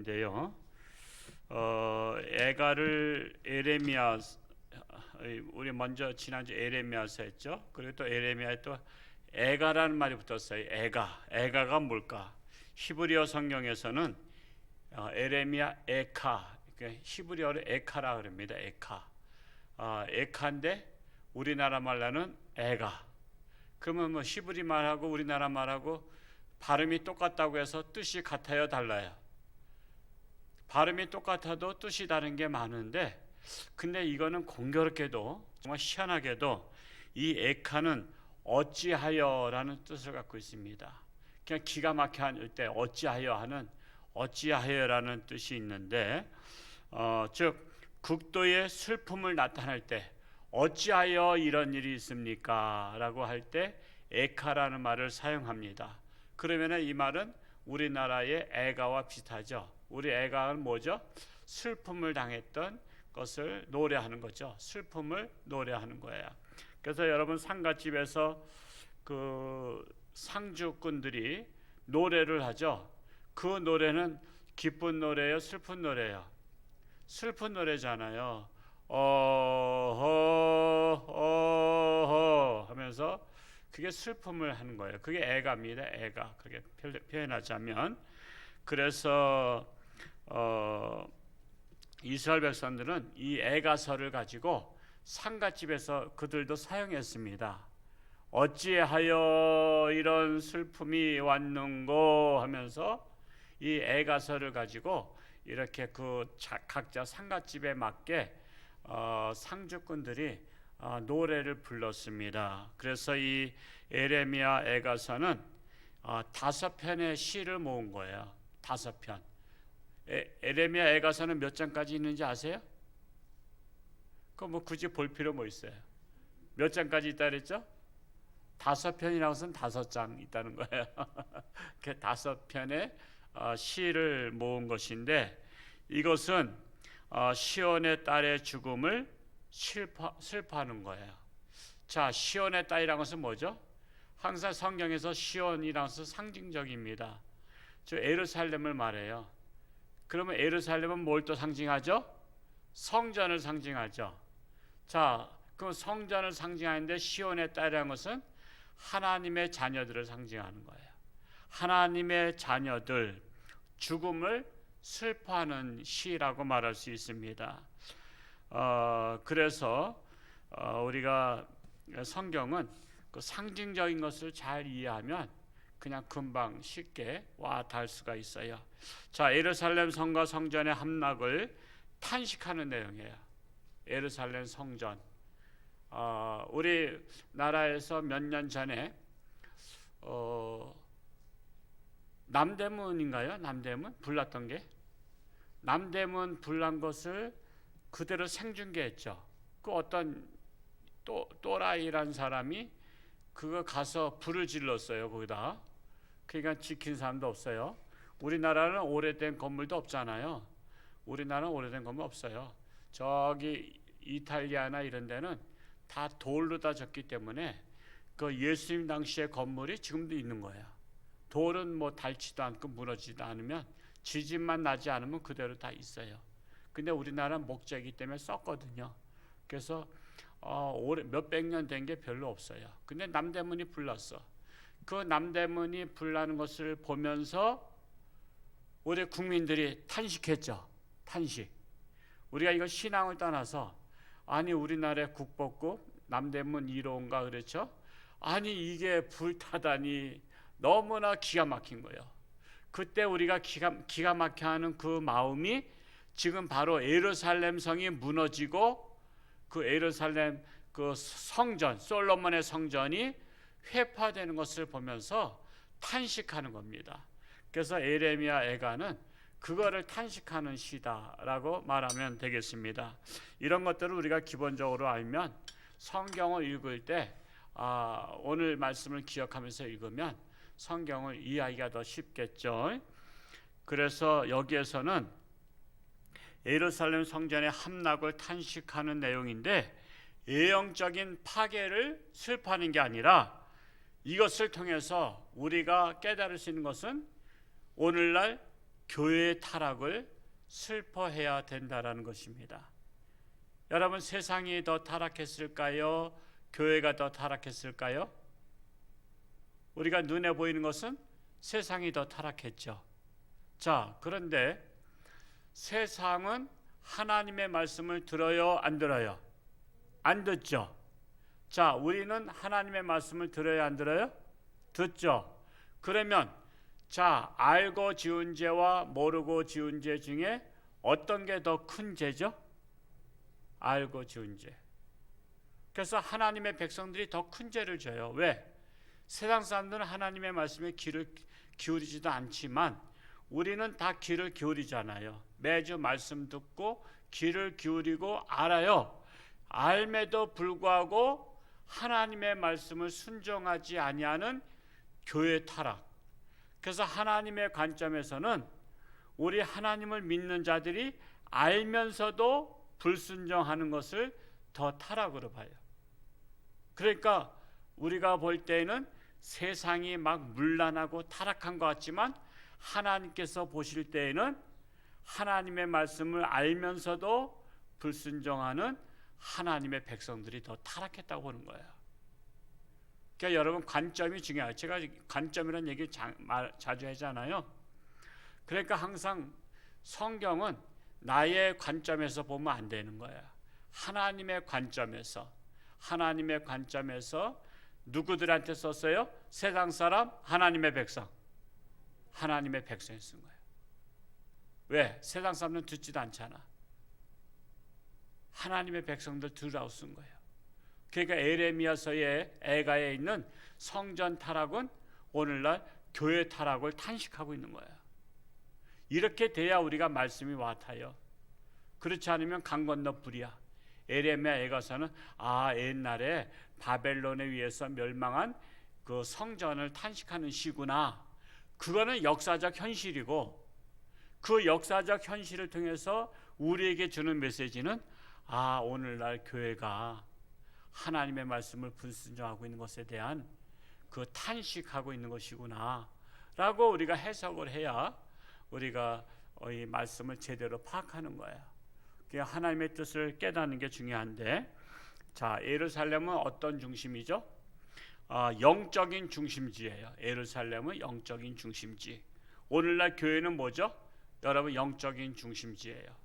인데요. 에가를 에레미야, 우리 먼저 지난주 에레미야서 했죠. 그리고 또 에레미야에 또 에가라는 말이 붙었어요. 에가가 뭘까? 히브리어 성경에서는 에레미야 에카, 그러니까 히브리어로 에카라 그럽니다. 에카인데 우리나라 말로는 에가. 그러면 뭐 히브리 말하고 우리나라 말하고 발음이 똑같다고 해서 뜻이 같아요, 달라요? 발음이 똑같아도 뜻이 다른 게 많은데, 근데 이거는 공교롭게도 정말 희한하게도 이 에카는 어찌하여라는 뜻을 갖고 있습니다. 그냥 기가 막혀 할 때 어찌하여 하는 어찌하여라는 뜻이 있는데, 즉 극도의 슬픔을 나타낼 때 어찌하여 이런 일이 있습니까? 라고 할 때 에카라는 말을 사용합니다. 그러면 이 말은 우리나라의 애가와 비슷하죠. 우리 애가는 뭐죠? 슬픔을 당했던 것을 노래하는 거죠. 슬픔을 노래하는 거예요. 그래서 여러분 상갓집에서 그 상주꾼들이 노래를 하죠. 그 노래는 기쁜 노래예요, 슬픈 노래예요? 슬픈 노래잖아요. 어허 하면서 그게 슬픔을 하는 거예요. 그게 애가입니다. 애가. 그렇게 표현하자면, 그래서 이스라엘 백성들은 이 애가서를 가지고 상갓집에서 그들도 사용했습니다. 어찌하여 이런 슬픔이 왔는고 하면서 이 애가서를 가지고 이렇게 각자 상갓집에 맞게 상주꾼들이 노래를 불렀습니다. 그래서 이 에레미야 애가서는 5편의 시를 모은 거예요. 5편. 에레미야 애가서는 몇 장까지 있는지 아세요? 그거 뭐 굳이 볼 필요 뭐 있어요? 몇 장까지 있다 그랬죠? 5편이라고 해서는 5장 있다는 거예요. 5편의 시를 모은 것인데, 이것은 시온의 딸의 죽음을 슬퍼하는 거예요. 자, 시온의 딸이라는 것은 뭐죠? 항상 성경에서 시온이라는 것은 상징적입니다. 저 예루살렘을 말해요. 그러면 예루살렘은 뭘 또 상징하죠? 성전을 상징하죠. 자, 그 성전을 상징하는데 시온의 딸이라는 것은 하나님의 자녀들을 상징하는 거예요. 하나님의 자녀들, 죽음을 슬퍼하는 시라고 말할 수 있습니다. 그래서 우리가 성경은 그 상징적인 것을 잘 이해하면 그냥 금방 쉽게 와 닿을 수가 있어요. 자, 예루살렘 성과 성전의 함락을 탄식하는 내용이에요. 예루살렘 성전. 우리 나라에서 몇 년 전에 남대문인가요? 남대문 불났던 게, 남대문 불난 것을 그대로 생중계했죠. 그 어떤 또라이란 사람이 그거 가서 불을 질렀어요. 거기다. 그러니까 지킨 사람도 없어요. 우리나라는 오래된 건물도 없잖아요. 우리나라는 오래된 건물 없어요. 저기 이탈리아나 이런 데는 다 돌로 다 졌기 때문에 그 예수님 당시의 건물이 지금도 있는 거예요. 돌은 뭐 닳지도 않고 무너지지도 않으면, 지진만 나지 않으면 그대로 다 있어요. 근데 우리나라는 목재이기 때문에 썩거든요. 그래서 몇백 년 된 게 별로 없어요. 근데 남대문이 불났어. 그 남대문이 불나는 것을 보면서 우리 국민들이 탄식했죠. 탄식. 우리가 이거 신앙을 떠나서, 아니 우리나라의 국법국 남대문 1호인가 그렇죠? 아니 이게 불타다니 너무나 기가 막힌 거예요. 그때 우리가 기가 막혀 하는 그 마음이 지금 바로 예루살렘 성이 무너지고 그 예루살렘 그 성전, 솔로몬의 성전이 회파되는 것을 보면서 탄식하는 겁니다. 그래서 에레미야 애가는 그거를 탄식하는 시다라고 말하면 되겠습니다. 이런 것들을 우리가 기본적으로 알면 성경을 읽을 때 오늘 말씀을 기억하면서 읽으면 성경을 이해하기가 더 쉽겠죠. 그래서 여기에서는 예루살렘 성전의 함락을 탄식하는 내용인데, 예언적인 파괴를 슬퍼하는 게 아니라 이것을 통해서 우리가 깨달을 수 있는 것은 오늘날 교회의 타락을 슬퍼해야 된다라는 것입니다. 여러분, 세상이 더 타락했을까요? 교회가 더 타락했을까요? 우리가 눈에 보이는 것은 세상이 더 타락했죠. 자, 그런데 세상은 하나님의 말씀을 들어요, 안 들어요? 안 듣죠. 자, 우리는 하나님의 말씀을 들어요, 안 들어요? 듣죠. 그러면 자, 알고 지은 죄와 모르고 지은 죄 중에 어떤 게 더 큰 죄죠? 알고 지은 죄. 그래서 하나님의 백성들이 더 큰 죄를 져요. 왜? 세상 사람들은 하나님의 말씀에 귀를 기울이지도 않지만 우리는 다 귀를 기울이잖아요. 매주 말씀 듣고 귀를 기울이고 알아요. 알매도 불구하고 하나님의 말씀을 순종하지 아니하는 교회 타락. 그래서 하나님의 관점에서는 우리 하나님을 믿는 자들이 알면서도 불순종하는 것을 더 타락으로 봐요. 그러니까 우리가 볼 때에는 세상이 막 문란하고 타락한 것 같지만 하나님께서 보실 때에는 하나님의 말씀을 알면서도 불순종하는 하나님의 백성들이 더 타락했다고 보는 거예요. 그러니까 여러분, 관점이 중요해요. 제가 관점이라는 얘기 자주 하잖아요. 그러니까 항상 성경은 나의 관점에서 보면 안 되는 거예요. 하나님의 관점에서 누구들한테 썼어요? 세상 사람, 하나님의 백성. 하나님의 백성에 쓴 거예요. 왜? 세상 사람은 듣지도 않잖아. 하나님의 백성들 들으라고 쓴 거예요. 그러니까 에레미야서의 애가에 있는 성전 타락은 오늘날 교회 타락을 탄식하고 있는 거예요. 이렇게 돼야 우리가 말씀이 와닿아요. 그렇지 않으면 강 건너 불이야. 에레미야 애가서는 옛날에 바벨론에 의해서 멸망한 그 성전을 탄식하는 시구나. 그거는 역사적 현실이고, 그 역사적 현실을 통해서 우리에게 주는 메시지는 오늘날 교회가 하나님의 말씀을 불순종하고 있는 것에 대한 그 탄식하고 있는 것이구나 라고 우리가 해석을 해야 우리가 이 말씀을 제대로 파악하는 거예요. 하나님의 뜻을 깨닫는 게 중요한데, 자, 예루살렘은 어떤 중심이죠? 영적인 중심지예요. 예루살렘은 영적인 중심지. 오늘날 교회는 뭐죠? 여러분, 영적인 중심지예요.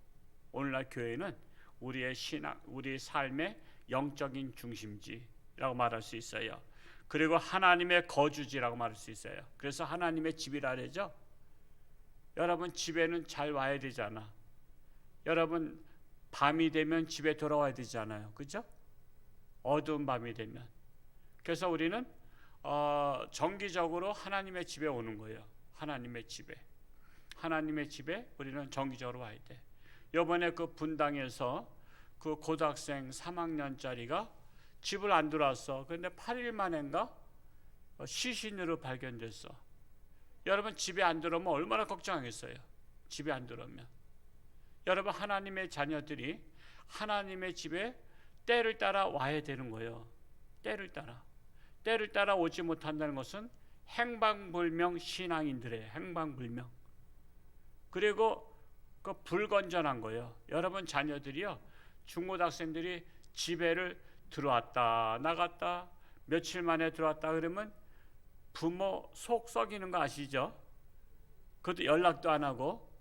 오늘날 교회는 우리의 신앙, 우리 삶의 영적인 중심지라고 말할 수 있어요. 그리고 하나님의 거주지라고 말할 수 있어요. 그래서 하나님의 집이라 그러죠. 여러분, 집에는 잘 와야 되잖아. 여러분, 밤이 되면 집에 돌아와야 되잖아요. 그죠? 어두운 밤이 되면. 그래서 우리는 정기적으로 하나님의 집에 오는 거예요. 하나님의 집에 우리는 정기적으로 와야 돼. 이번에 그 분당에서 그 고등학생 3학년짜리가 집을 안 들어왔어. 그런데 8일 만인가 시신으로 발견됐어. 여러분, 집에 안 들어오면 얼마나 걱정하겠어요. 집에 안 들어오면. 여러분, 하나님의 자녀들이 하나님의 집에 때를 따라 와야 되는 거예요. 때를 따라 오지 못한다는 것은 행방불명 신앙인들의 행방불명. 그리고 그 불건전한 거예요. 여러분, 자녀들이요, 중고등학생들이 집에를 들어왔다 나갔다 며칠 만에 들어왔다 그러면 부모 속 썩이는 거 아시죠? 그것도 연락도 안 하고.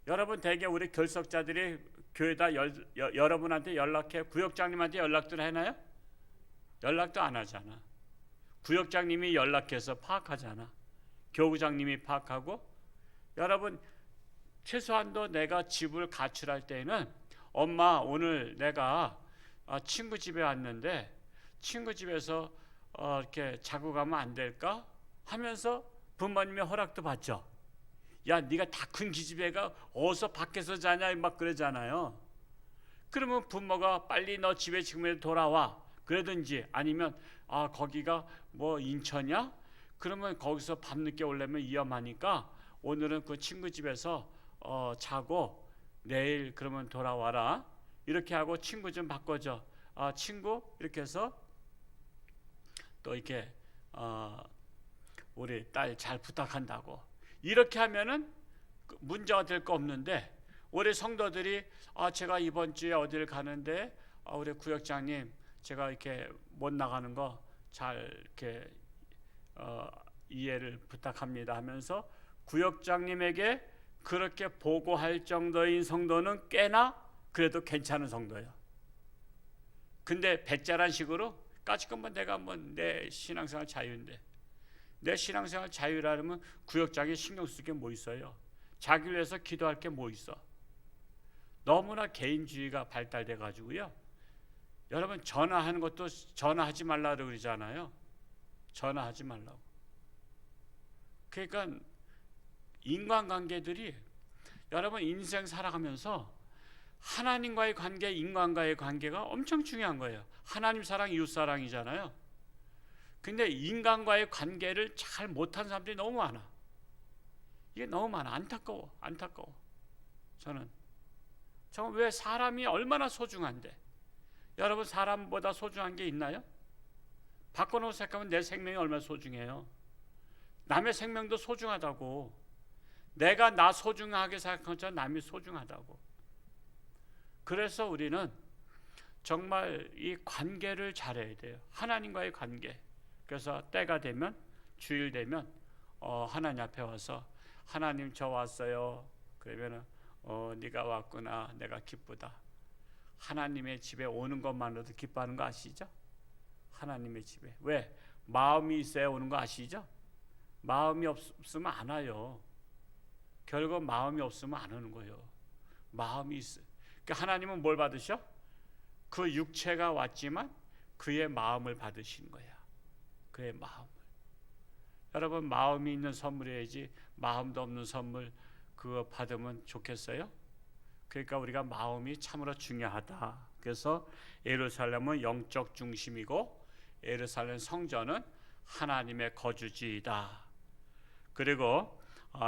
여러분, 대개 우리 결석자들이 교회다 여러분한테 연락해. 구역장님한테 연락도 해나요? 연락도 안 하잖아. 구역장님이 연락해서 파악하잖아. 교구장님이 파악하고. 여러분, 최소한도 내가 집을 가출할 때는 엄마, 오늘 내가 친구 집에 왔는데 친구 집에서 이렇게 자고 가면 안 될까? 하면서 부모님의 허락도 받죠. 야, 네가 다 큰 기집애가 어디서 밖에서 자냐 막 그러잖아요. 그러면 부모가 빨리 너 집에 지금이라도 돌아와 그러든지, 아니면 거기가 뭐 인천이야? 그러면 거기서 밤늦게 오려면 위험하니까 오늘은 그 친구 집에서 자고 내일 그러면 돌아와라. 이렇게 하고 친구 좀 바꿔줘. 친구, 이렇게 해서 또 이렇게 우리 딸 잘 부탁한다고. 이렇게 하면은 문제가 될 거 없는데 우리 성도들이 제가 이번 주에 어디를 가는데 우리 구역장님 제가 이렇게 못 나가는 거 잘 이렇게 이해를 부탁합니다 하면서 구역장님에게 그렇게 보고할 정도인 성도는 꽤나 그래도 괜찮은 성도예요. 근데 배짜란 식으로 까짓것만 내가 내 신앙생활 자유인데, 내 신앙생활 자유라면 구역장이 신경 쓸 게 뭐 있어요? 자기를 위해서 기도할 게 뭐 있어? 너무나 개인주의가 발달돼 가지고요. 여러분 전화하는 것도 전화하지 말라고 그러잖아요. 전화하지 말라고. 그러니까 인간관계들이 여러분 인생 살아가면서 하나님과의 관계, 인간과의 관계가 엄청 중요한 거예요. 하나님 사랑, 이웃 사랑이잖아요. 근데 인간과의 관계를 잘 못한 사람들이 너무 많아. 이게 너무 많아. 안타까워. 저는 왜 사람이 얼마나 소중한데, 여러분 사람보다 소중한 게 있나요? 바꿔놓고 생각하면 내 생명이 얼마나 소중해요. 남의 생명도 소중하다고. 내가 나 소중하게 생각한 것처럼 남이 소중하다고. 그래서 우리는 정말 이 관계를 잘해야 돼요. 하나님과의 관계. 그래서 때가 되면, 주일 되면 하나님 앞에 와서 하나님 저 왔어요. 그러면은 네가 왔구나. 내가 기쁘다. 하나님의 집에 오는 것만으로도 기뻐하는 거 아시죠? 하나님의 집에. 왜? 마음이 있어야 오는 거 아시죠? 마음이 없으면 안 와요. 결국 마음이 없으면 안 오는 거예요. 마음이 있어. 그러니까 하나님은 뭘 받으셔? 그 육체가 왔지만 그의 마음을 받으신 거야. 그의 마음을. 여러분 마음이 있는 선물이야지 마음도 없는 선물 그거 받으면 좋겠어요? 그러니까 우리가 마음이 참으로 중요하다. 그래서 예루살렘은 영적 중심이고 예루살렘 성전은 하나님의 거주지이다. 그리고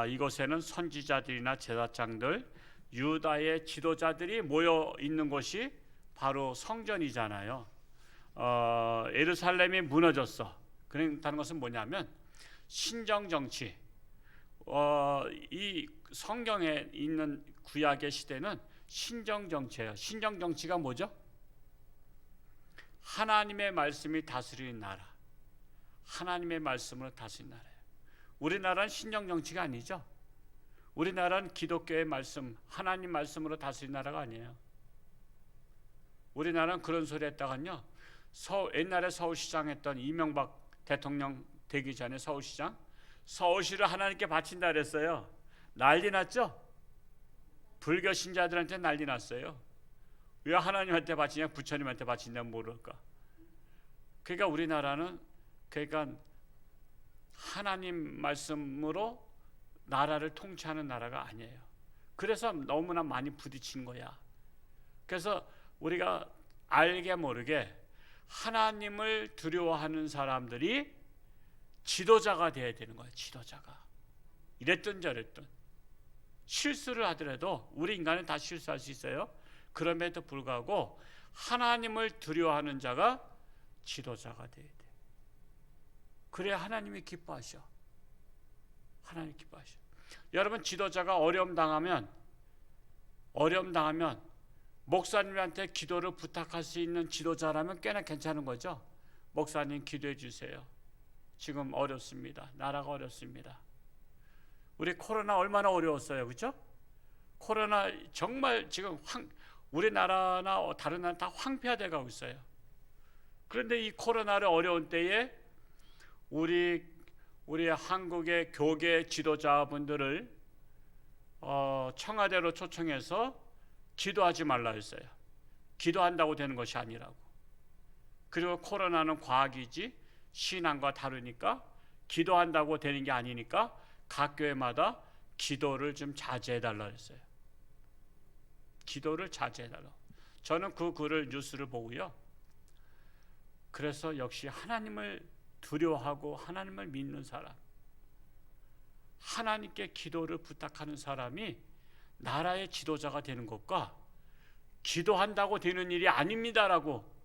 이곳에는 선지자들이나 제사장들, 유다의 지도자들이 모여 있는 곳이 바로 성전이잖아요. 예루살렘이 무너졌어. 그렇다는 것은 뭐냐면 신정 정치. 이 성경에 있는 구약의 시대는 신정 정치예요. 신정 정치가 뭐죠? 하나님의 말씀이 다스리는 나라. 하나님의 말씀으로 다스리는 나라예요. 우리나라는 신정 정치가 아니죠. 우리나라는 기독교의 말씀, 하나님 말씀으로 다스리는 나라가 아니에요. 우리나라는 그런 소리 했다간요. 옛날에 서울시장 했던 이명박 대통령 되기 전에 서울시를 하나님께 바친다 그랬어요. 난리 났죠? 불교 신자들한테 난리 났어요. 왜 하나님한테 바치냐, 부처님한테 바친다면 모를까? 그러니까 우리나라는 하나님 말씀으로 나라를 통치하는 나라가 아니에요. 그래서 너무나 많이 부딪힌 거야. 그래서 우리가 알게 모르게 하나님을 두려워하는 사람들이 지도자가 돼야 되는 거예요. 지도자가. 이랬든 저랬든 실수를 하더라도 우리 인간은 다 실수할 수 있어요. 그럼에도 불구하고 하나님을 두려워하는 자가 지도자가 돼야 돼. 그래야 하나님이 기뻐하셔. 하나님 기뻐하셔. 여러분 지도자가 어려움 당하면 목사님한테 기도를 부탁할 수 있는 지도자라면 꽤나 괜찮은 거죠. 목사님 기도해 주세요. 지금 어렵습니다. 나라가 어렵습니다. 우리 코로나 얼마나 어려웠어요. 그렇죠? 코로나 정말 지금 우리나라나 다른 나라 다 황폐화돼 가고 있어요. 그런데 이 코로나를 어려운 때에 우리 한국의 교계 지도자분들을 청와대로 초청해서 기도하지 말라 했어요. 기도한다고 되는 것이 아니라고. 그리고 코로나는 과학이지 신앙과 다르니까 기도한다고 되는 게 아니니까 각 교회마다 기도를 좀 자제해달라 했어요. 기도를 자제해달라. 저는 그 글을 뉴스를 보고요. 그래서 역시 하나님을 두려워하고 하나님을 믿는 사람, 하나님께 기도를 부탁하는 사람이 나라의 지도자가 되는 것과 기도한다고 되는 일이 아닙니다라고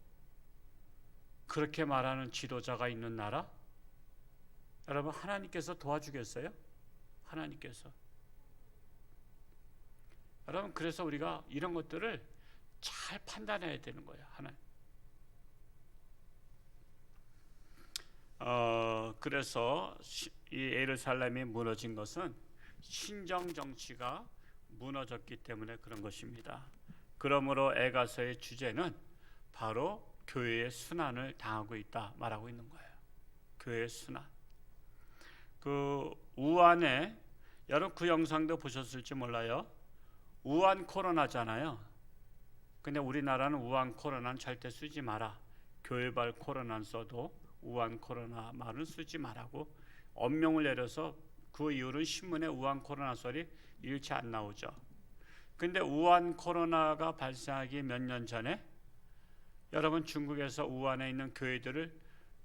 그렇게 말하는 지도자가 있는 나라, 여러분 하나님께서 도와주겠어요? 하나님께서 여러분, 그래서 우리가 이런 것들을 잘 판단해야 되는 거예요. 하나. 그래서 이 예루살렘이 무너진 것은 신정 정치가 무너졌기 때문에 그런 것입니다. 그러므로 에가서의 주제는 바로 교회의 순환을 당하고 있다 말하고 있는 거예요. 교회의 순환. 그 우한에, 여러분 그 영상도 보셨을지 몰라요. 우한 코로나잖아요. 근데 우리나라는 우한 코로나는 절대 쓰지 마라. 교회발 코로나는 써도 우한 코로나 말은 쓰지 말라고 엄명을 내려서 그 이후로는 신문에 우한 코로나 소리 일체 안 나오죠. 근데 우한 코로나가 발생하기 몇 년 전에 여러분 중국에서 우한에 있는 교회들을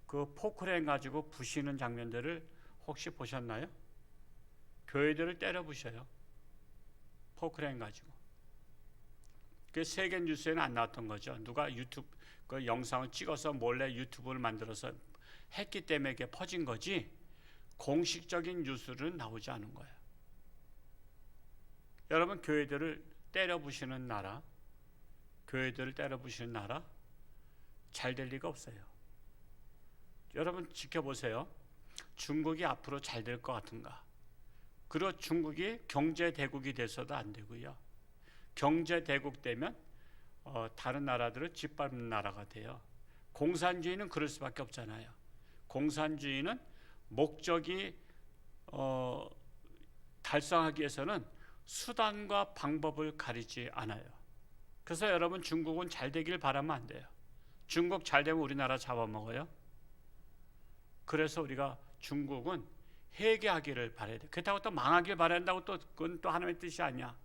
그 포크레인 가지고 부시는 장면들을 혹시 보셨나요? 교회들을 때려 부셔요. 포크레인 가지고. 그 세계 뉴스에는 안 나왔던 거죠. 누가 유튜브 그 영상을 찍어서 몰래 유튜브를 만들어서 했기 때문에 이게 퍼진 거지 공식적인 뉴스는 나오지 않은 거예요. 여러분, 교회들을 때려 부시는 나라, 교회들을 때려 부시는 나라 잘 될 리가 없어요. 여러분 지켜보세요. 중국이 앞으로 잘 될 것 같은가? 그리고 중국이 경제 대국이 돼서도 안 되고요. 경제 대국 되면 다른 나라들을 짓밟는 나라가 돼요. 공산주의는 그럴 수밖에 없잖아요. 공산주의는 목적이 달성하기 위해서는 수단과 방법을 가리지 않아요. 그래서 여러분 중국은 잘 되길 바라면 안 돼요. 중국 잘 되면 우리나라 잡아먹어요. 그래서 우리가 중국은 회개하기를 바라야 돼. 그렇다고 또 망하길 바란다고 또 그건 또 하나님의 뜻이 아니야.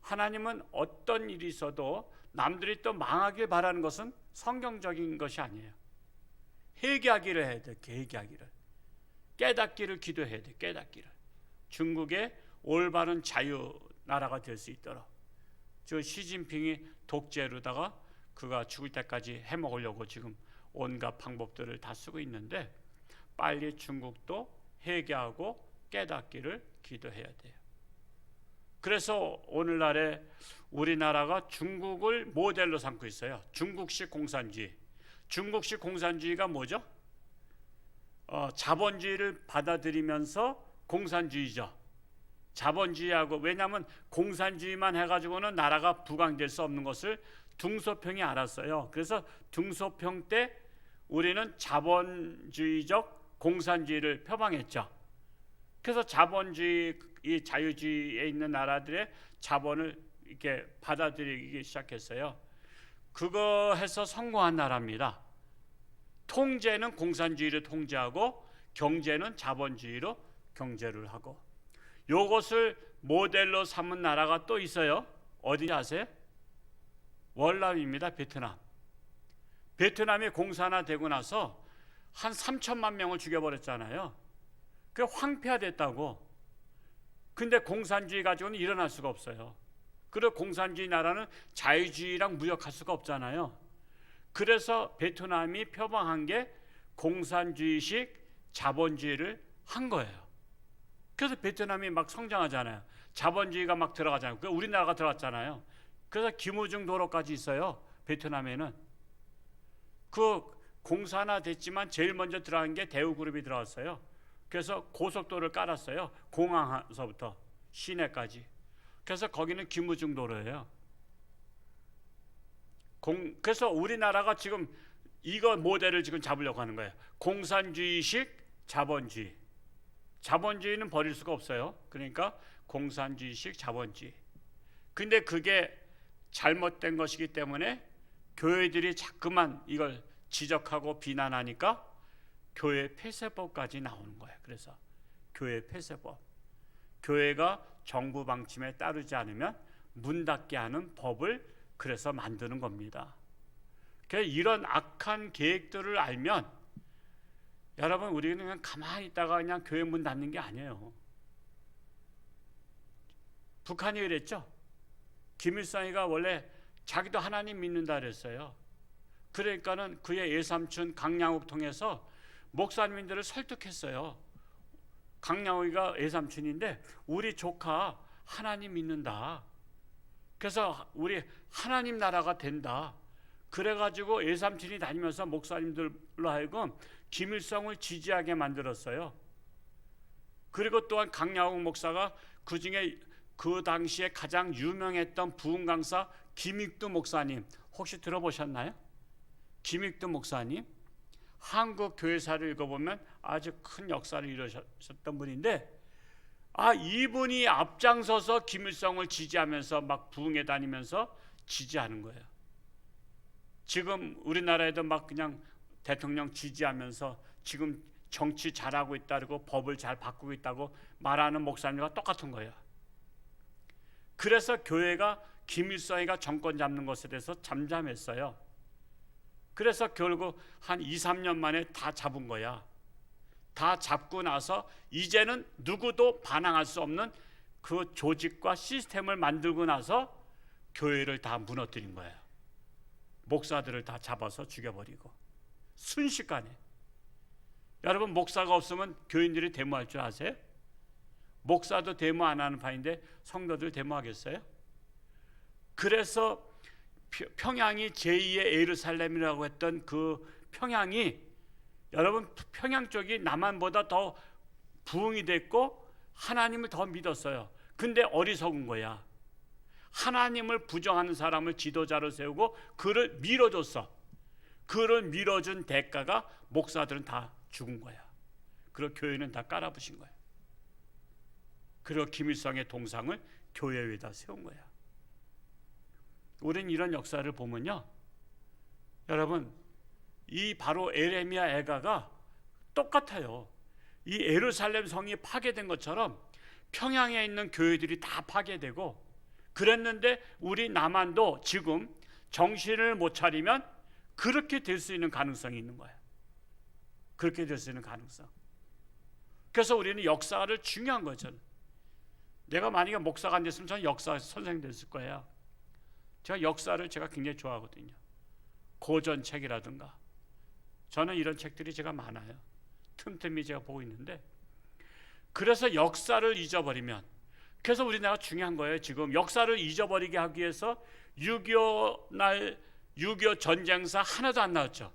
하나님은 어떤 일이 있어도 남들이 또 망하길 바라는 것은 성경적인 것이 아니에요. 회개하기를 해야 돼. 회개하기를. 깨닫기를 기도해야 돼. 깨닫기를. 중국의 올바른 자유 나라가 될 수 있도록. 저 시진핑이 독재로다가 그가 죽을 때까지 해먹으려고 지금 온갖 방법들을 다 쓰고 있는데 빨리 중국도 회개하고 깨닫기를 기도해야 돼요. 그래서 오늘날에 우리나라가 중국을 모델로 삼고 있어요. 중국식 공산주의. 중국식 공산주의가 뭐죠? 자본주의를 받아들이면서 공산주의죠. 자본주의하고, 왜냐하면 공산주의만 해가지고는 나라가 부강될 수 없는 것을 등소평이 알았어요. 그래서 등소평 때 우리는 자본주의적 공산주의를 표방했죠. 그래서 자본주의, 이 자유주의에 있는 나라들의 자본을 이렇게 받아들이기 시작했어요. 그거 해서 성공한 나라입니다. 통제는 공산주의를 통제하고 경제는 자본주의로 경제를 하고, 요것을 모델로 삼은 나라가 또 있어요. 어디 아세요? 월남입니다. 베트남. 베트남이 공산화되고 나서 한 3천만 명을 죽여버렸잖아요. 그게 황폐화됐다고. 근데 공산주의 가지고는 일어날 수가 없어요. 그리고 공산주의 나라는 자유주의랑 무역할 수가 없잖아요. 그래서 베트남이 표방한 게 공산주의식 자본주의를 한 거예요. 그래서 베트남이 막 성장하잖아요. 자본주의가 막 들어가잖아요. 우리나라가 들어갔잖아요. 그래서 김우중 도로까지 있어요. 베트남에는. 그 공산화됐지만 제일 먼저 들어간 게 대우그룹이 들어갔어요. 그래서 고속도로를 깔았어요. 공항에서부터 시내까지. 그래서 거기는 김우중 도로예요. 그래서 우리나라가 지금 이거 모델을 지금 잡으려고 하는 거예요. 공산주의식 자본주의. 자본주의는 버릴 수가 없어요. 그러니까 공산주의식 자본주의. 근데 그게 잘못된 것이기 때문에 교회들이 자꾸만 이걸 지적하고 비난하니까 교회 폐쇄법까지 나오는 거예요. 그래서 교회 폐쇄법. 교회가 정부 방침에 따르지 않으면 문 닫게 하는 법을 그래서 만드는 겁니다. 그래서 이런 악한 계획들을 알면 여러분, 우리는 그냥 가만히 있다가 그냥 교회 문 닫는 게 아니에요. 북한이 그랬죠. 김일성이가 원래 자기도 하나님 믿는다 그랬어요. 그러니까는 그의 외삼촌 강양욱 통해서 목사님들을 설득했어요. 강양욱이가 외삼촌인데 우리 조카 하나님 믿는다. 그래서 우리 하나님 나라가 된다. 그래가지고 외삼촌이 다니면서 목사님들로 하여금 김일성을 지지하게 만들었어요. 그리고 또한 강야옥 목사가 그 중에 그 당시에 가장 유명했던 부흥 강사 김익두 목사님 혹시 들어보셨나요? 김익두 목사님 한국 교회사를 읽어보면 아주 큰 역사를 이루셨던 분인데 이분이 앞장서서 김일성을 지지하면서 막 부흥회 다니면서 지지하는 거예요. 지금 우리나라에도 막 그냥 대통령 지지하면서 지금 정치 잘하고 있다고 법을 잘 바꾸고 있다고 말하는 목사님과 똑같은 거예요. 그래서 교회가 김일성이가 정권 잡는 것에 대해서 잠잠했어요. 그래서 결국 한 2, 3년 만에 다 잡은 거야. 다 잡고 나서 이제는 누구도 반항할 수 없는 그 조직과 시스템을 만들고 나서 교회를 다 무너뜨린 거예요. 목사들을 다 잡아서 죽여버리고 순식간에. 여러분 목사가 없으면 교인들이 데모할 줄 아세요? 목사도 데모 안 하는 파인데 성도들 데모하겠어요? 그래서 평양이 제2의 예루살렘이라고 했던 그 평양이 여러분 평양 쪽이 남한보다 더 부흥이 됐고 하나님을 더 믿었어요. 근데 어리석은 거야. 하나님을 부정하는 사람을 지도자로 세우고 그를 밀어줬어. 그를 밀어준 대가가 목사들은 다 죽은 거야. 그리고 교회는 다 깔아부신 거야. 그리고 김일성의 동상을 교회 위에다 세운 거야. 우리는 이런 역사를 보면요, 여러분 이 바로 에레미야 애가가 똑같아요. 이 예루살렘 성이 파괴된 것처럼 평양에 있는 교회들이 다 파괴되고 그랬는데 우리 남한도 지금 정신을 못 차리면 그렇게 될 수 있는 가능성이 있는 거예요. 그렇게 될 수 있는 가능성. 그래서 우리는 역사를 중요한 거죠. 내가 만약에 목사가 안 됐으면 저는 역사 선생님 됐을 거예요. 제가 역사를 굉장히 좋아하거든요. 고전책이라든가 저는 이런 책들이 제가 많아요. 틈틈이 제가 보고 있는데 그래서 역사를 잊어버리면 그래서 우리나라가 중요한 거예요. 지금 역사를 잊어버리게 하기 위해서 6.25 전쟁사 하나도 안 나왔죠.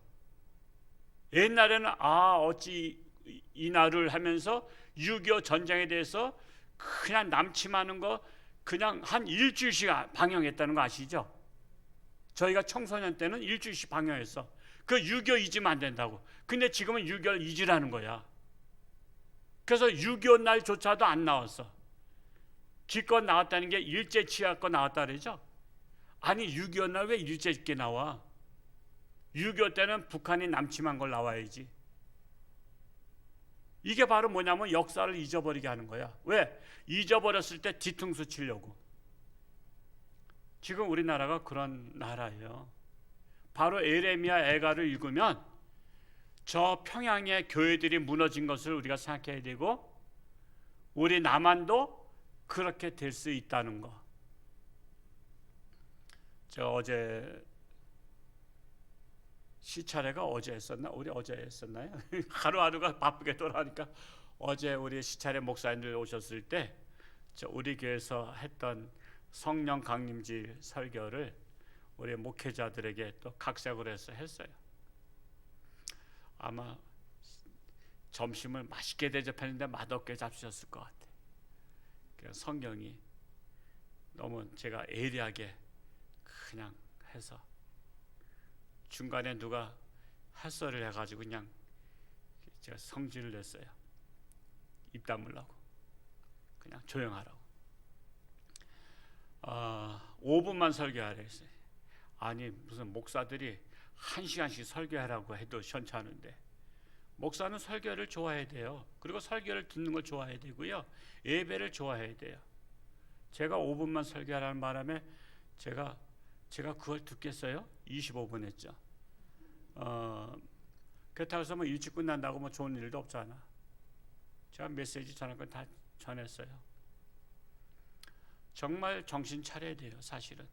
옛날에는 어찌 이 날을 하면서 6.25 전쟁에 대해서 그냥 남침하는 거 그냥 한 일주일씩 방영했다는 거 아시죠? 저희가 청소년 때는 일주일씩 방영했어. 그 6.25 잊으면 안 된다고. 근데 지금은 6.25를 잊으라는 거야. 그래서 6.25 날조차도 안 나왔어. 기껏 나왔다는 게 일제 치하껏 나왔다 그러죠? 아니 6.25 날 왜 일제 있게 나와? 6.25 때는 북한이 남침한 걸 나와야지. 이게 바로 뭐냐면 역사를 잊어버리게 하는 거야. 왜? 잊어버렸을 때 뒤통수 치려고. 지금 우리나라가 그런 나라예요. 바로 에레미야 애가를 읽으면 저 평양의 교회들이 무너진 것을 우리가 생각해야 되고 우리 남한도 그렇게 될 수 있다는 거. 저 어제 시차례가 어제 했었나? 우리 어제 했었나요? 하루하루가 바쁘게 돌아가니까 어제 우리 시차례 목사님들 오셨을 때 우리 교회에서 했던 성령 강림지 설교를 우리 목회자들에게 또 각색으로 해서 했어요. 아마 점심을 맛있게 대접했는데 맛없게 잡수셨을 것 같아요. 성경이 너무 제가 예리하게 그냥 해서 중간에 누가 햇설을 해가지고 그냥 제가 성질을 냈어요. 입 다물라고 그냥 조용하라고. 5분만 설교하라 했어요. 아니 무슨 목사들이 1시간씩 설교하라고 해도 시원찮은데 목사는 설교를 좋아해야 돼요. 그리고 설교를 듣는 걸 좋아해야 되고요. 예배를 좋아해야 돼요. 제가 5분만 설교하라는 바람에 제가 그걸 듣겠어요? 25분 했죠. 그렇다고 해서 뭐 일찍 끝난다고 뭐 좋은 일도 없잖아. 제가 메시지 전할 건 다 전했어요. 정말 정신 차려야 돼요. 사실은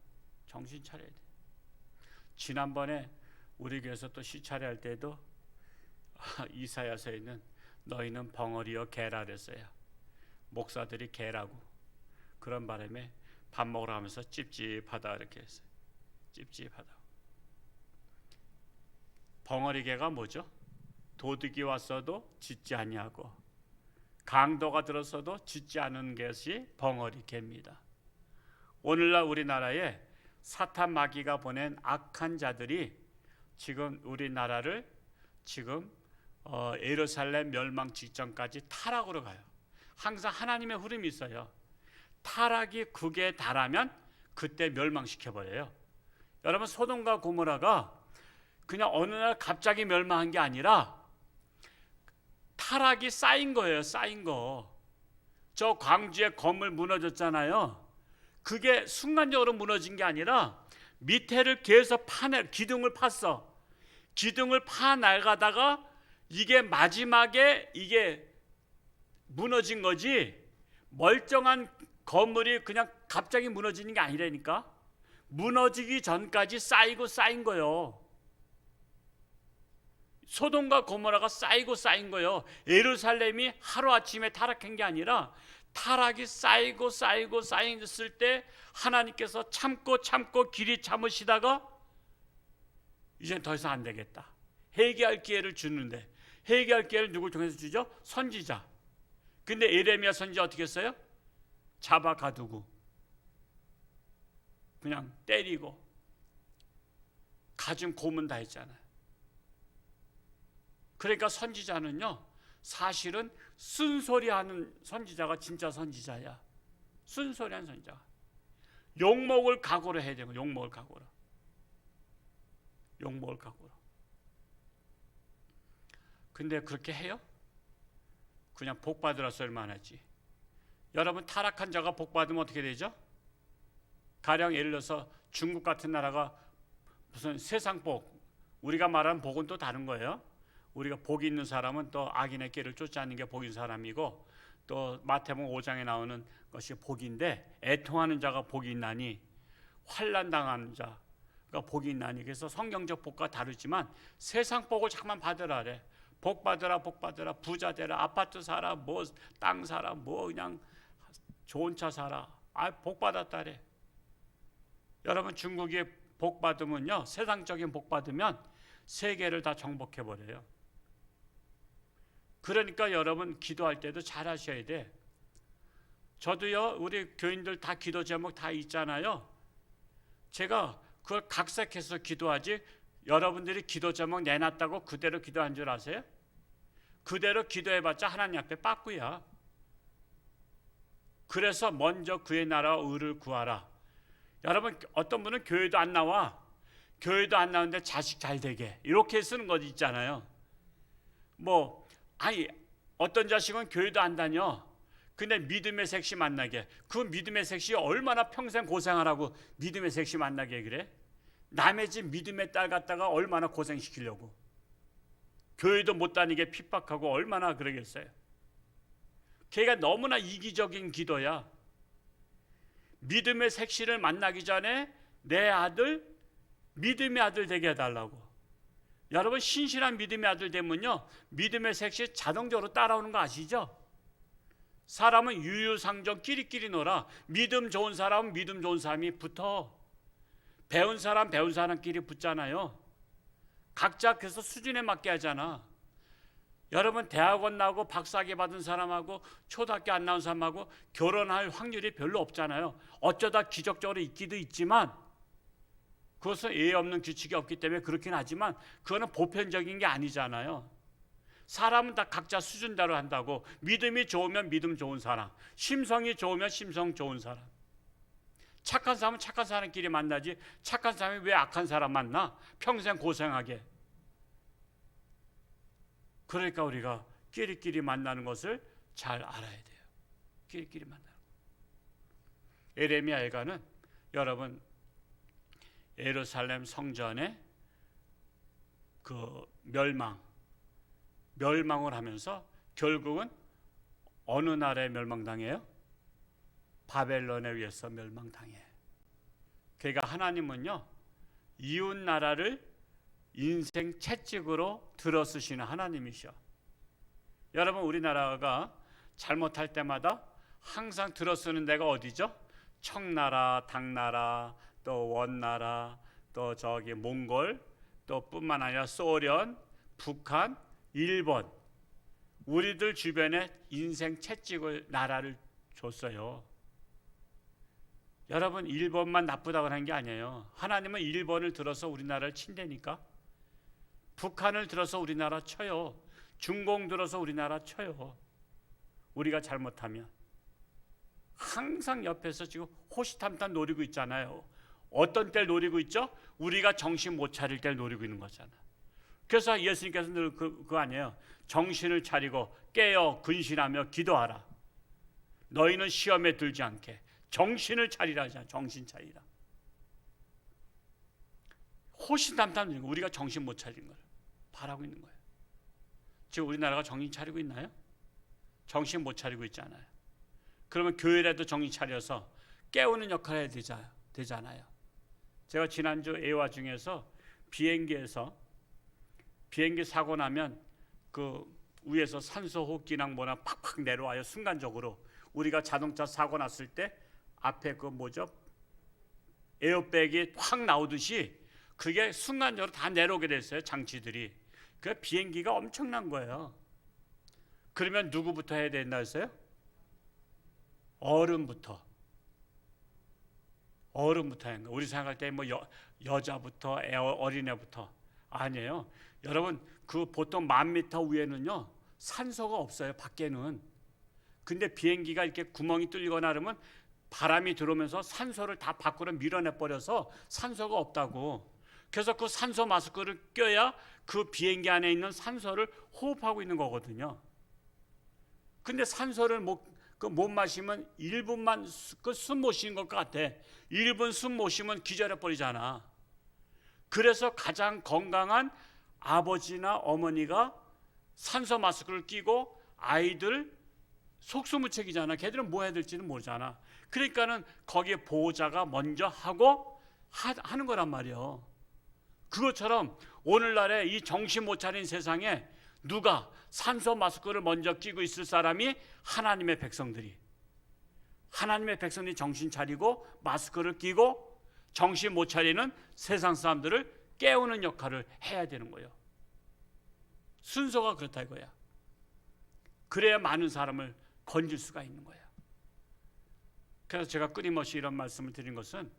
정신 차려야 돼요. 지난번에 우리 교회에서 또 시차례할 때도 이사야서에는 너희는 벙어리여 개라 그랬어요. 목사들이 개라고. 그런 바람에 밥 먹으러 가면서 찝찝하다 이렇게 했어요. 찝찝하다. 벙어리개가 뭐죠? 도둑이 왔어도 짖지 아니하고 강도가 들었어도 짖지 않은 것이 벙어리개입니다. 오늘날 우리나라에 사탄 마귀가 보낸 악한 자들이 지금 우리나라를 지금 예루살렘 멸망 직전까지 타락으로 가요. 항상 하나님의 흐름이 있어요. 타락이 극에 달하면 그때 멸망시켜버려요. 여러분, 소돔과 고모라가 그냥 어느 날 갑자기 멸망한 게 아니라 타락이 쌓인 거예요. 쌓인 거. 저 광주의 건물 무너졌잖아요. 그게 순간적으로 무너진 게 아니라 밑에를 계속 기둥을 팠어. 기둥을 파 나가다가 이게 마지막에 이게 무너진 거지, 멀쩡한 건물이 그냥 갑자기 무너지는 게 아니라니까. 무너지기 전까지 쌓인 거예요. 소돔과 고모라가 쌓인 거예요. 예루살렘이 하루아침에 타락한 게 아니라 타락이 쌓였을 때 하나님께서 참고 길이 참으시다가 이제 더 이상 안 되겠다. 회개할 기회를 주는데, 회개할 기회를 누굴 통해서 주죠? 선지자. 근데 예레미야 선지자 어떻게 했어요? 잡아 가두고 그냥 때리고 가진 고문 다 했잖아요. 그러니까 선지자는요, 사실은 쓴소리하는 선지자가 진짜 선지자야. 쓴소리하는 선지자. 욕먹을 각오로 해야 되고, 욕먹을 각오로. 근데 그렇게 해요? 그냥 복 받으라 소리만 하지. 여러분, 타락한 자가 복 받으면 어떻게 되죠? 가령 예를 들어서 중국 같은 나라가 무슨 세상 복, 우리가 말하는 복은 또 다른 거예요. 우리가 복이 있는 사람은 또 악인의 길을 쫓지 않는 게 복인 사람이고, 또 마태복음 5장에 나오는 것이 복인데, 애통하는 자가 복이 있나니, 환난 당하는 자가 복이 있나니. 그래서 성경적 복과 다르지만 세상 복을 잠깐 받으라래. 복 받으라, 부자 되라, 아파트 사라, 뭐 땅 사라, 뭐 그냥 좋은 차 사라. 복 받았다래. 여러분, 중국이 복 받으면요, 세상적인 복 받으면 세계를 다 정복해 버려요. 그러니까 여러분, 기도할 때도 잘 하셔야 돼. 저도요, 우리 교인들 다 기도 제목 다 있잖아요. 제가 그걸 각색해서 기도하지, 여러분들이 기도 제목 내놨다고 그대로 기도한 줄 아세요? 그대로 기도해봤자 하나님 앞에 빠꾸야. 그래서 먼저 그의 나라와 의를 구하라. 여러분, 어떤 분은 교회도 안 나와. 교회도 안 나오는데 자식 잘 되게, 이렇게 쓰는 거 있잖아요. 어떤 자식은 교회도 안 다녀. 근데 믿음의 색시 만나게. 그 믿음의 색시 얼마나 평생 고생하라고 믿음의 색시 만나게 그래? 남의 집 믿음의 딸 갖다가 얼마나 고생시키려고. 교회도 못 다니게 핍박하고 얼마나 그러겠어요. 걔가 너무나 이기적인 기도야. 믿음의 색시를 만나기 전에 내 아들, 믿음의 아들 되게 해달라고. 여러분, 신실한 믿음의 아들 되면요, 믿음의 색시 자동적으로 따라오는 거 아시죠? 사람은 유유상종 끼리끼리 놀아. 믿음 좋은 사람은 믿음 좋은 사람이 붙어. 배운 사람끼리 붙잖아요. 각자 그래서 수준에 맞게 하잖아. 여러분, 대학원 나오고 박사학위 받은 사람하고 초등학교 안 나온 사람하고 결혼할 확률이 별로 없잖아요. 어쩌다 기적적으로 있기도 있지만, 그것은 예의 없는 규칙이 없기 때문에 그렇긴 하지만, 그거는 보편적인 게 아니잖아요. 사람은 다 각자 수준대로 한다고. 믿음이 좋으면 믿음 좋은 사람, 심성이 좋으면 심성 좋은 사람. 착한 사람은 착한 사람끼리 만나지, 착한 사람이 왜 악한 사람 만나? 평생 고생하게. 그러니까 우리가 끼리끼리 만나는 것을 잘 알아야 돼요. 끼리끼리 만나는 거. 예레미야 예가는 여러분, 예루살렘 성전의 그 멸망을 하면서 결국은 어느 나라에 멸망당해요? 바벨론에 의해서 멸망당해. 그러니까 하나님은요, 이웃 나라를 인생 채찍으로 들어쓰시는 하나님이셔. 여러분, 우리나라가 잘못할 때마다 항상 들어쓰는 데가 어디죠? 청나라, 당나라, 또 원나라, 또 저기 몽골, 또 뿐만 아니라 소련, 북한, 일본, 우리들 주변에 인생 채찍을 나라를 줬어요. 여러분, 일본만 나쁘다고 하는 게 아니에요. 하나님은 일본을 들어서 우리나라를 친다니까. 북한을 들어서 우리나라 쳐요. 중공 들어서 우리나라 쳐요. 우리가 잘못하면. 항상 옆에서 지금 호시탐탐 노리고 있잖아요. 어떤 때를 노리고 있죠? 우리가 정신 못 차릴 때를 노리고 있는 거잖아. 그래서 예수님께서 늘 그거 아니에요. 정신을 차리고 깨어 근신하며 기도하라. 너희는 시험에 들지 않게 정신을 차리라 하잖아. 정신 차리라. 호시탐탐 우리가 정신 못 차린 걸 바라고 있는 거예요. 지금 우리나라가 정신 차리고 있나요? 정신 못 차리고 있잖아요. 그러면 교회라도 정신 차려서 깨우는 역할을 해야 되잖아요. 제가 지난주 애화 중에서 비행기에서 비행기 사고 나면 그 위에서 산소 호흡기랑 뭐나 팍팍 내려와요. 순간적으로 우리가 자동차 사고 났을 때 앞에 그 뭐죠? 에어백이 확 나오듯이 그게 순간적으로 다 내려오게 됐어요. 장치들이. 그 비행기가 엄청난 거예요. 그러면 누구부터 해야 된다 했어요? 어른부터 하는 거예요. 우리 생각할 때 뭐 여자부터 어린애부터 아니에요. 여러분, 그 보통 10,000m 위에는요 산소가 없어요. 밖에는. 근데 비행기가 이렇게 구멍이 뚫리거나 그러면 바람이 들어오면서 산소를 다 밖으로 밀어내 버려서 산소가 없다고. 그래서 그 산소 마스크를 껴야 그 비행기 안에 있는 산소를 호흡하고 있는 거거든요. 근데 산소를 못 마시면 1분만 숨 못 쉬는 것 같아. 1분 숨 못 쉬면 기절해 버리잖아. 그래서 가장 건강한 아버지나 어머니가 산소 마스크를 끼고 아이들 속수무책이잖아. 걔들은 뭐 해야 될지는 모르잖아. 그러니까는 거기에 보호자가 먼저 하고 하는 거란 말이에요. 그것처럼 오늘날에 이 정신 못 차린 세상에 누가 산소 마스크를 먼저 끼고 있을 사람이 하나님의 백성들이. 하나님의 백성들이 정신 차리고 마스크를 끼고 정신 못 차리는 세상 사람들을 깨우는 역할을 해야 되는 거예요. 순서가 그렇다 이거야. 그래야 많은 사람을 건질 수가 있는 거예요. 그래서 제가 끊임없이 이런 말씀을 드린 것은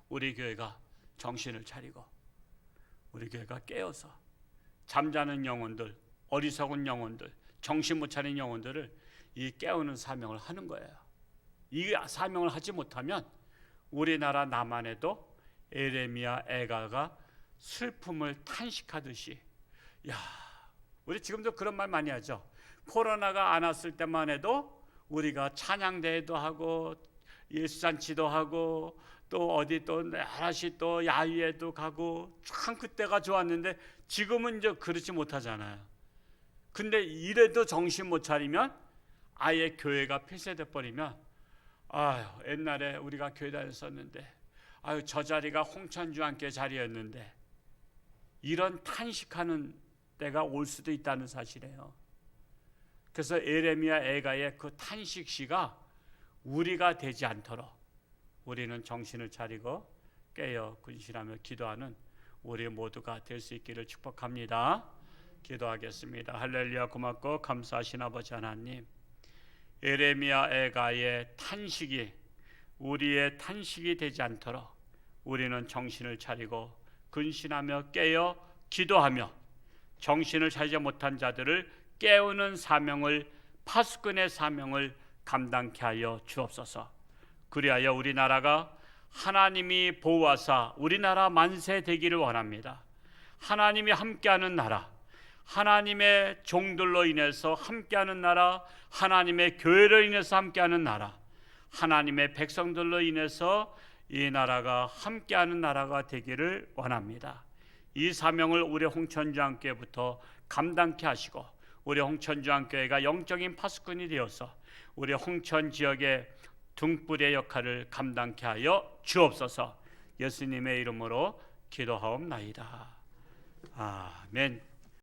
우리 교회가 정신을 차리고 우리 교회가 깨어서 잠자는 영혼들, 어리석은 영혼들, 정신 못 차린 영혼들을 이 깨우는 사명을 하는 거예요. 이 사명을 하지 못하면 우리나라 남한에도 에레미야 애가가 슬픔을 탄식하듯이, 야, 우리 지금도 그런 말 많이 하죠. 코로나가 안 왔을 때만 해도 우리가 찬양대회도 하고 예수잔치도 하고 또 어디 또 하나씩 또 야유회도 가고 참 그때가 좋았는데 지금은 이제 그렇지 못하잖아요. 근데 이래도 정신 못 차리면 아예 교회가 폐쇄돼 버리면 아유, 옛날에 우리가 교회 다녔었는데 아유, 저 자리가 홍천주 함께 자리였는데 이런 탄식하는 때가 올 수도 있다는 사실이에요. 그래서 에레미야 애가의 그 탄식시가 우리가 되지 않도록 우리는 정신을 차리고 깨어 근신하며 기도하는 우리 모두가 될 수 있기를 축복합니다. 기도하겠습니다. 할렐루야. 고맙고 감사하신 아버지 하나님, 에레미야 애가의 탄식이 우리의 탄식이 되지 않도록 우리는 정신을 차리고 근신하며 깨어 기도하며 정신을 차리지 못한 자들을 깨우는 사명을, 파수꾼의 사명을 감당케 하여 주옵소서. 그리하여 우리나라가 하나님이 보호하사 우리나라 만세 되기를 원합니다. 하나님이 함께하는 나라, 하나님의 종들로 인해서 함께하는 나라, 하나님의 교회로 인해서 함께하는 나라, 하나님의 백성들로 인해서 이 나라가 함께하는 나라가 되기를 원합니다. 이 사명을 우리 홍천주안교회부터 감당케 하시고 우리 홍천주안교회가 영적인 파수꾼이 되어서 우리 홍천 지역의 등불의 역할을 감당케 하여 주옵소서. 예수님의 이름으로 기도하옵나이다. 아멘.